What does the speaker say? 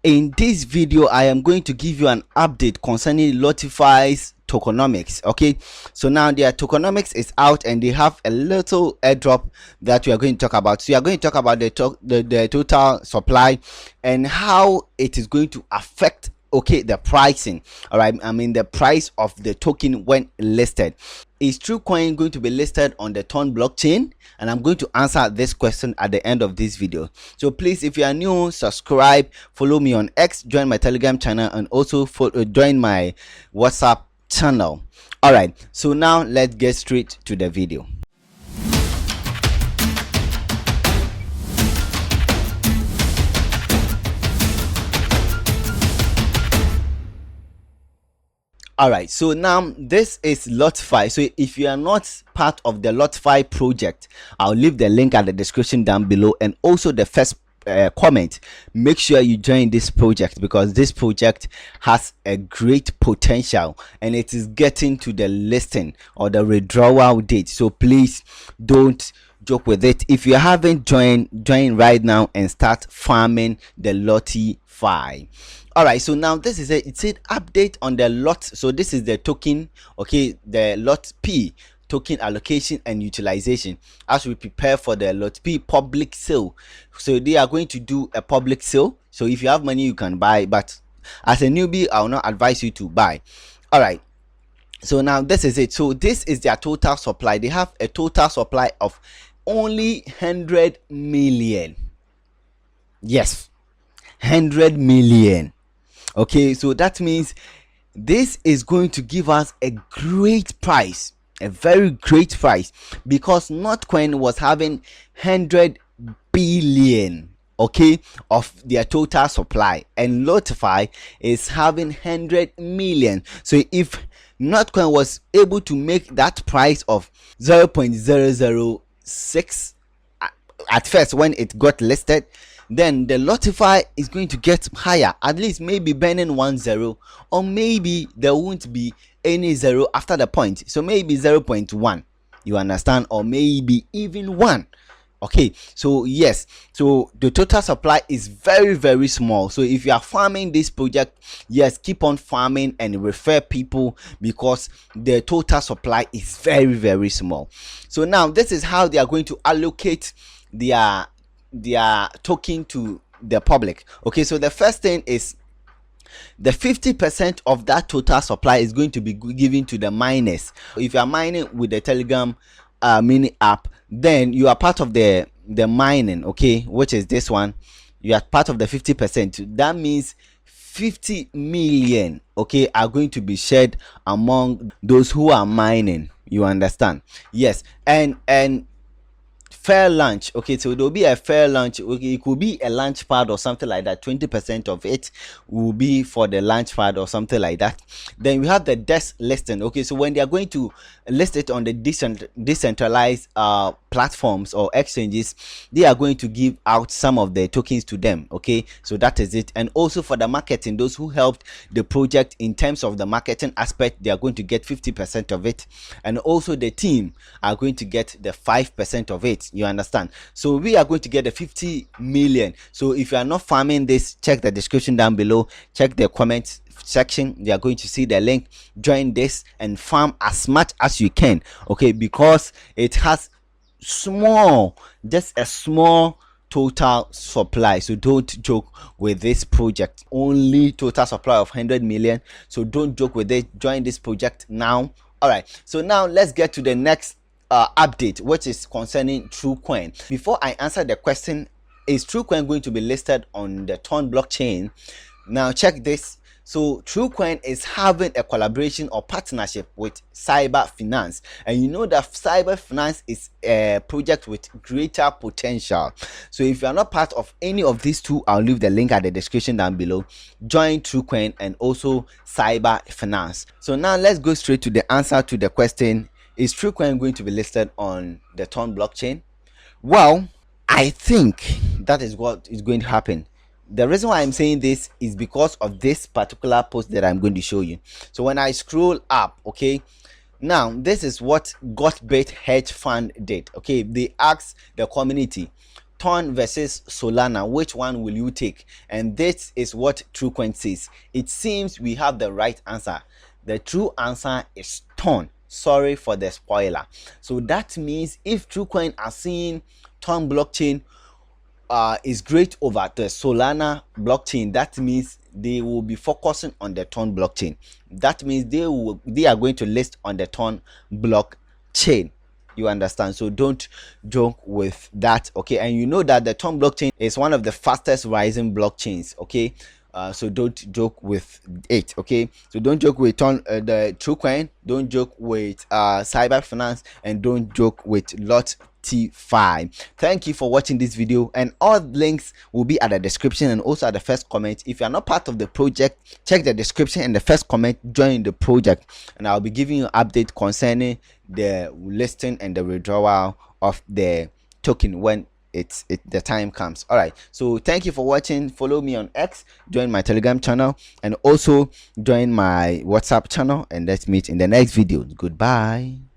In this video, I am going to give you an update concerning Latify's tokenomics. Okay, so now their tokenomics is out and they have a little airdrop that we are going to talk about. So we are going to talk about the total supply and how it is going to affect the pricing. All right, I mean the price of the token when listed. Is Truecoin going to be listed on the Ton blockchain? And I'm going to answer this question at the end of this video. So please, if you are new, subscribe, follow me on X, join my Telegram channel, and also join my WhatsApp channel. All right, so now let's get straight to the video. All right, so now this is Lottefi. So if you are not part of the Lottefi project, I'll leave the link at the description down below, and also the first comment. Make sure you join this project because this project has a great potential and it is getting to the listing or the withdrawal date. So please don't joke with it. If you haven't joined, join right now and start farming the Latify. All right, so now this is it said update on the lot. So this is the token, okay, the lot P token allocation and utilization as we prepare for the lot P public sale. So they are going to do a public sale. So if you have money you can buy, but as a newbie I will not advise you to buy. All right, so now this is it. So this is their total supply. They have a total supply of only 100 million. Yes, 100 million. Okay, so that means this is going to give us a great price, a very great price, because Notcoin was having 100 billion, okay, of their total supply, and Latify is having 100 million. So if Notcoin was able to make that price of 0.006 at first when it got listed, then the Latify is going to get higher, at least maybe burning 1 or maybe there won't be any zero after the point, so maybe 0.1, you understand, or maybe even 1. Okay, so yes, so the total supply is very, very small. So if you are farming this project, yes, keep on farming and refer people because the total supply is very, very small. So now this is how they are going to allocate their token to the public. Okay, so the first thing is the 50% of that total supply is going to be given to the miners. If you are mining with the Telegram mini app, then you are part of the mining, okay, which is this one. You are part of the 50%. That means 50 million, okay, are going to be shared among those who are mining, you understand? Yes, and fair lunch. Okay, so there will be a fair lunch. Okay, it could be a launch pad or something like that. 20% of it will be for the launch pad or something like that. Then we have the desk listing. Okay, so when they are going to list it on the decentralized platforms or exchanges, they are going to give out some of the tokens to them. Okay, so that is it. And also for the marketing, those who helped the project in terms of the marketing aspect, they are going to get 50% of it, and also the team are going to get the 5% of it, you understand? So we are going to get the 50 million. So if you are not farming this, check the description down below, check the comments section, they are going to see the link. Join this and farm as much as you can, okay, because it has just a small total supply. So don't joke with this project. Only total supply of 100 million, so don't joke with it. Join this project now. All right, so now let's get to the next update, which is concerning Truecoin. Before I answer the question, is Truecoin going to be listed on the Ton blockchain? Now check this. So Truecoin is having a collaboration or partnership with Cyber Finance, and you know that Cyber Finance is a project with greater potential. So if you are not part of any of these two, I'll leave the link at the description down below. Join Truecoin and also Cyber Finance. So now let's go straight to the answer to the question: is Truecoin going to be listed on the Ton blockchain? Well, I think that is what is going to happen. The reason why I'm saying this is because of this particular post that I'm going to show you. So when I scroll up, okay, now this is what GotBait hedge fund did. Okay, they asked the community Ton versus Solana, which one will you take? And this is what Truecoin says. It seems we have the right answer. The true answer is Ton. Sorry for the spoiler. So that means if Truecoin are seeing Ton blockchain is great over the Solana blockchain, that means they will be focusing on the Ton blockchain. That means they are going to list on the Ton blockchain. You understand? So don't joke with that, okay? And you know that the Ton blockchain is one of the fastest rising blockchains, okay? So don't joke with it, okay? So don't joke with the Truecoin, don't joke with cyber finance, and don't joke with Latify. Thank you for watching this video, and all links will be at the description and also at the first comment. If you are not part of the project, check the description and the first comment, join the project, and I'll be giving you an update concerning the listing and the withdrawal of the token when the time comes. All right, so thank you for watching. Follow me on X, join my Telegram channel, and also join my WhatsApp channel, and let's meet in the next video. Goodbye.